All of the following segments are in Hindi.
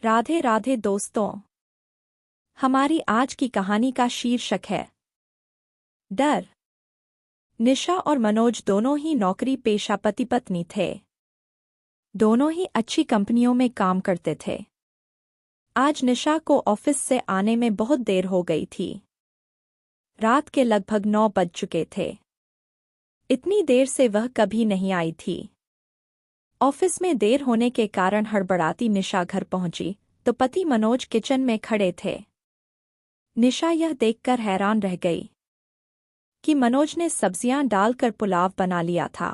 राधे राधे दोस्तों। हमारी आज की कहानी का शीर्षक है डर। निशा और मनोज दोनों ही नौकरी पेशा पति पत्नी थे। दोनों ही अच्छी कंपनियों में काम करते थे। आज निशा को ऑफिस से आने में बहुत देर हो गई थी। रात के लगभग 9 बज चुके थे। इतनी देर से वह कभी नहीं आई थी। ऑफिस में देर होने के कारण हड़बड़ाती निशा घर पहुंची तो पति मनोज किचन में खड़े थे। निशा यह देखकर हैरान रह गई कि मनोज ने सब्जियां डालकर पुलाव बना लिया था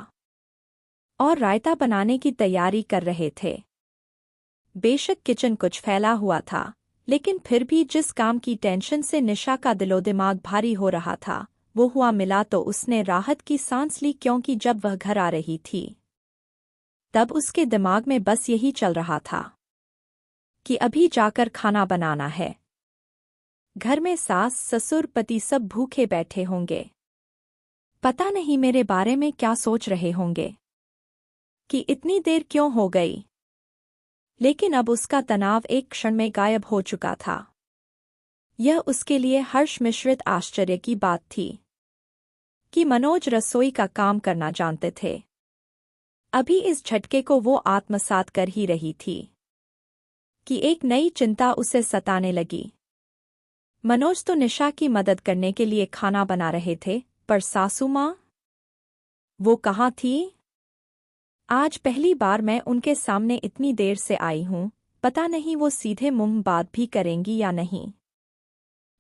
और रायता बनाने की तैयारी कर रहे थे। बेशक किचन कुछ फैला हुआ था, लेकिन फिर भी जिस काम की टेंशन से निशा का दिलो दिमाग भारी हो रहा था वो हुआ मिला तो उसने राहत की सांस ली, क्योंकि जब वह घर आ रही थी तब उसके दिमाग में बस यही चल रहा था कि अभी जाकर खाना बनाना है। घर में सास ससुर पति सब भूखे बैठे होंगे। पता नहीं मेरे बारे में क्या सोच रहे होंगे कि इतनी देर क्यों हो गई। लेकिन अब उसका तनाव एक क्षण में गायब हो चुका था। यह उसके लिए हर्ष मिश्रित आश्चर्य की बात थी कि मनोज रसोई का काम करना जानते थे। अभी इस झटके को वो आत्मसात कर ही रही थी कि एक नई चिंता उसे सताने लगी। मनोज तो निशा की मदद करने के लिए खाना बना रहे थे, पर सासू माँ वो कहाँ थी? आज पहली बार मैं उनके सामने इतनी देर से आई हूँ। पता नहीं वो सीधे मुंह बात भी करेंगी या नहीं।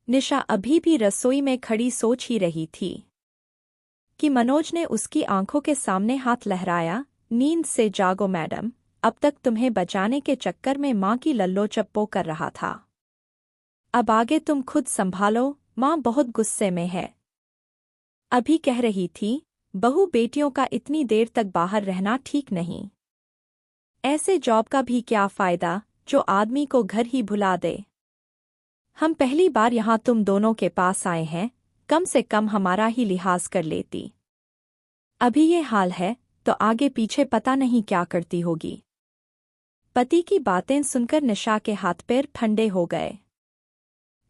निशा अभी भी रसोई में खड़ी सोच ही रही थी कि मनोज ने उसकी आंखों के सामने हाथ लहराया। नींद से जागो मैडम, अब तक तुम्हें बचाने के चक्कर में माँ की लल्लो चप्पो कर रहा था। अब आगे तुम खुद संभालो, माँ बहुत गुस्से में है। अभी कह रही थी बहू बेटियों का इतनी देर तक बाहर रहना ठीक नहीं। ऐसे जॉब का भी क्या फायदा जो आदमी को घर ही भुला दे। हम पहली बार यहाँ तुम दोनों के पास आए हैं, कम से कम हमारा ही लिहाज कर लेती। अभी ये हाल है तो आगे पीछे पता नहीं क्या करती होगी। पति की बातें सुनकर निशा के हाथ पैर ठंडे हो गए।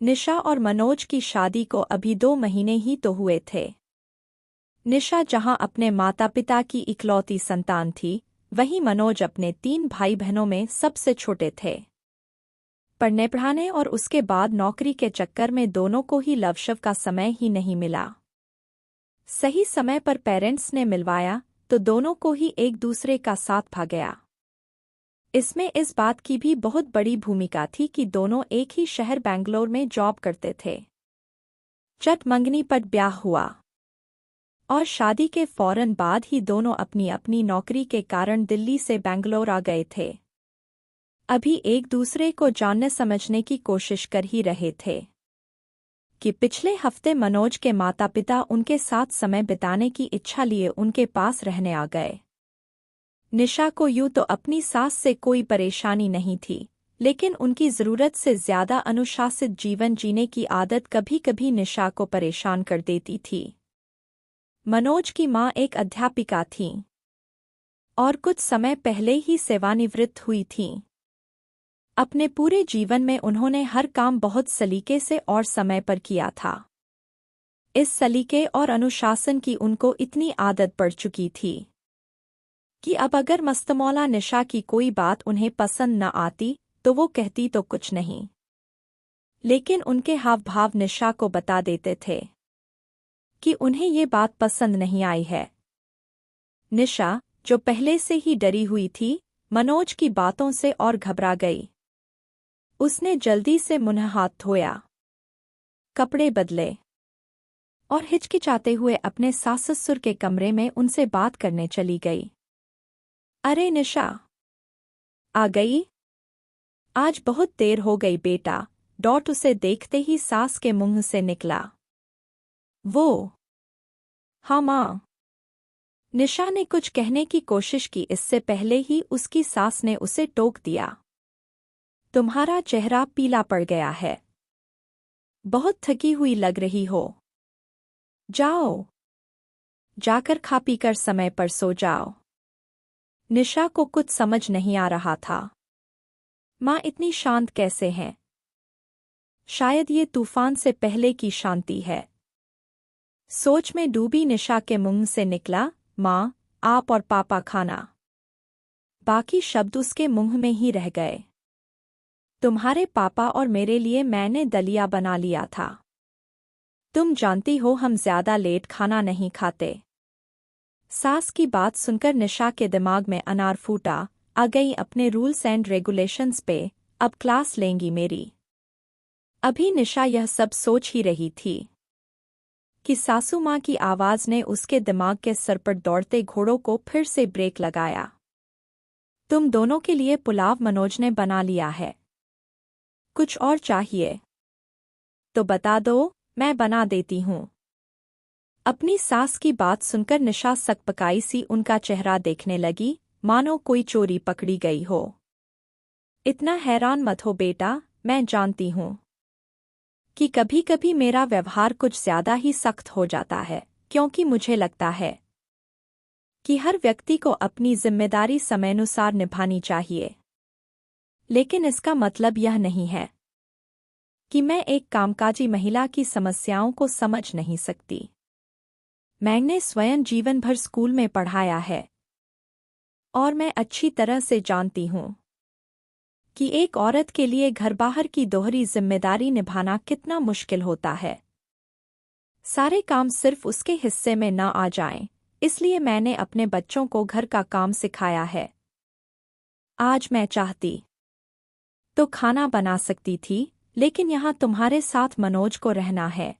निशा और मनोज की शादी को अभी 2 महीने ही तो हुए थे। निशा जहां अपने माता पिता की इकलौती संतान थी, वहीं मनोज अपने 3 भाई बहनों में सबसे छोटे थे। पढ़ने पढ़ाने और उसके बाद नौकरी के चक्कर में दोनों को ही लवशव का समय ही नहीं मिला। सही समय पर पेरेंट्स ने मिलवाया तो दोनों को ही एक दूसरे का साथ भा गया। इसमें इस बात की भी बहुत बड़ी भूमिका थी कि दोनों एक ही शहर बेंगलोर में जॉब करते थे। चट मंगनी पर ब्याह हुआ और शादी के फौरन बाद ही दोनों अपनी अपनी नौकरी के कारण दिल्ली से बेंगलोर आ गए थे। अभी एक दूसरे को जानने समझने की कोशिश कर ही रहे थे कि पिछले हफ्ते मनोज के माता पिता उनके साथ समय बिताने की इच्छा लिए उनके पास रहने आ गए। निशा को यूं तो अपनी सास से कोई परेशानी नहीं थी, लेकिन उनकी ज़रूरत से ज़्यादा अनुशासित जीवन जीने की आदत कभी-कभी निशा को परेशान कर देती थी। मनोज की माँ एक अध्यापिका थीं और कुछ समय पहले ही सेवानिवृत्त हुई थीं। अपने पूरे जीवन में उन्होंने हर काम बहुत सलीके से और समय पर किया था। इस सलीके और अनुशासन की उनको इतनी आदत पड़ चुकी थी कि अब अगर मस्तमौला निशा की कोई बात उन्हें पसंद न आती तो वो कहती तो कुछ नहीं, लेकिन उनके हाव भाव निशा को बता देते थे कि उन्हें ये बात पसंद नहीं आई है। निशा, जो पहले से ही डरी हुई थी, मनोज की बातों से और घबरा गई। उसने जल्दी से मुंह हाथ धोया, कपड़े बदले और हिचकिचाते हुए अपने सास ससुर के कमरे में उनसे बात करने चली गई। अरे निशा, आ गई? आज बहुत देर हो गई बेटा, डॉट उसे देखते ही सास के मुंह से निकला। वो हाँ माँ। निशा ने कुछ कहने की कोशिश की, इससे पहले ही उसकी सास ने उसे टोक दिया। तुम्हारा चेहरा पीला पड़ गया है, बहुत थकी हुई लग रही हो। जाओ, जाकर खा पीकर समय पर सो जाओ। निशा को कुछ समझ नहीं आ रहा था। माँ इतनी शांत कैसे हैं? शायद ये तूफान से पहले की शांति है। सोच में डूबी निशा के मुंह से निकला, माँ, आप और पापा खाना। बाकी शब्द उसके मुंह में ही रह गए। तुम्हारे पापा और मेरे लिए मैंने दलिया बना लिया था। तुम जानती हो हम ज्यादा लेट खाना नहीं खाते। सास की बात सुनकर निशा के दिमाग में अनार फूटा, आ गई अपने रूल्स एंड रेगुलेशंस पे, अब क्लास लेंगी मेरी। अभी निशा यह सब सोच ही रही थी कि सासू माँ की आवाज ने उसके दिमाग के सर पर दौड़ते घोड़ों को फिर से ब्रेक लगाया। तुम दोनों के लिए पुलाव मनोज ने बना लिया है। कुछ और चाहिए तो बता दो, मैं बना देती हूँ। अपनी सास की बात सुनकर निशा सकपकाई सी उनका चेहरा देखने लगी, मानो कोई चोरी पकड़ी गई हो। इतना हैरान मत हो बेटा, मैं जानती हूँ कि कभी-कभी मेरा व्यवहार कुछ ज्यादा ही सख्त हो जाता है, क्योंकि मुझे लगता है कि हर व्यक्ति को अपनी जिम्मेदारी समयानुसार निभानी चाहिए। लेकिन इसका मतलब यह नहीं है कि मैं एक कामकाजी महिला की समस्याओं को समझ नहीं सकती। मैंने स्वयं जीवन भर स्कूल में पढ़ाया है और मैं अच्छी तरह से जानती हूँ कि एक औरत के लिए घर बाहर की दोहरी जिम्मेदारी निभाना कितना मुश्किल होता है। सारे काम सिर्फ उसके हिस्से में न आ जाएं, इसलिए मैंने अपने बच्चों को घर का काम सिखाया है। आज मैं चाहती तो खाना बना सकती थी, लेकिन यहाँ तुम्हारे साथ मनोज को रहना है।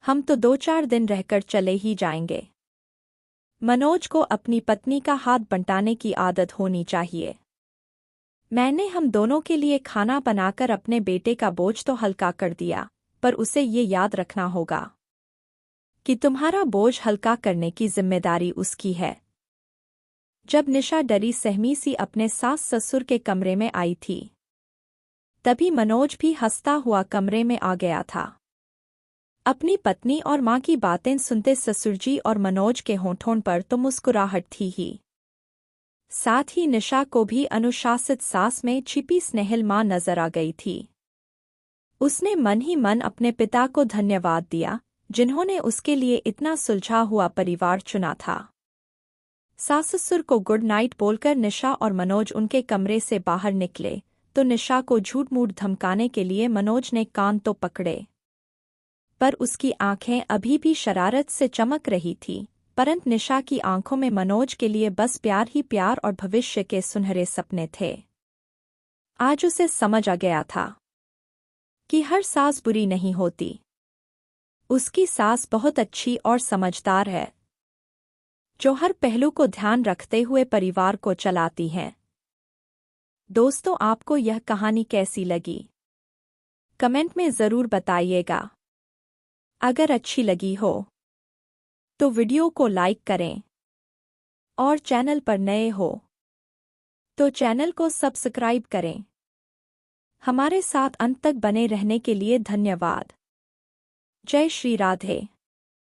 हम तो 2-4 दिन रहकर चले ही जाएंगे। मनोज को अपनी पत्नी का हाथ बंटाने की आदत होनी चाहिए। मैंने हम दोनों के लिए खाना बनाकर अपने बेटे का बोझ तो हल्का कर दिया, पर उसे ये याद रखना होगा कि तुम्हारा बोझ हल्का करने की जिम्मेदारी उसकी है। जब निशा डरी सहमी सी अपने सास ससुर के कमरे में आई थी, तभी मनोज भी हंसता हुआ कमरे में आ गया था। अपनी पत्नी और माँ की बातें सुनते ससुरजी और मनोज के होठों पर तो मुस्कुराहट थी ही। साथ ही निशा को भी अनुशासित सास में छिपी स्नेहिल माँ नजर आ गई थी। उसने मन ही मन अपने पिता को धन्यवाद दिया, जिन्होंने उसके लिए इतना सुलझा हुआ परिवार चुना था। सास ससुर को गुड नाइट बोलकर निशा और मनोज उनके कमरे से बाहर निकले, तो निशा को झूठ-मूठ धमकाने के लिए मनोज ने कान तो पकड़े, पर उसकी आंखें अभी भी शरारत से चमक रही थीं। परंतु निशा की आंखों में मनोज के लिए बस प्यार ही प्यार और भविष्य के सुनहरे सपने थे। आज उसे समझ आ गया था कि हर सास बुरी नहीं होती। उसकी सास बहुत अच्छी और समझदार है, जो हर पहलू को ध्यान रखते हुए परिवार को चलाती हैं। दोस्तों, आपको यह कहानी कैसी लगी? कमेंट में ज़रूर बताइएगा। अगर अच्छी लगी हो तो वीडियो को लाइक करें और चैनल पर नए हो तो चैनल को सब्सक्राइब करें। हमारे साथ अंत तक बने रहने के लिए धन्यवाद। जय श्री राधे।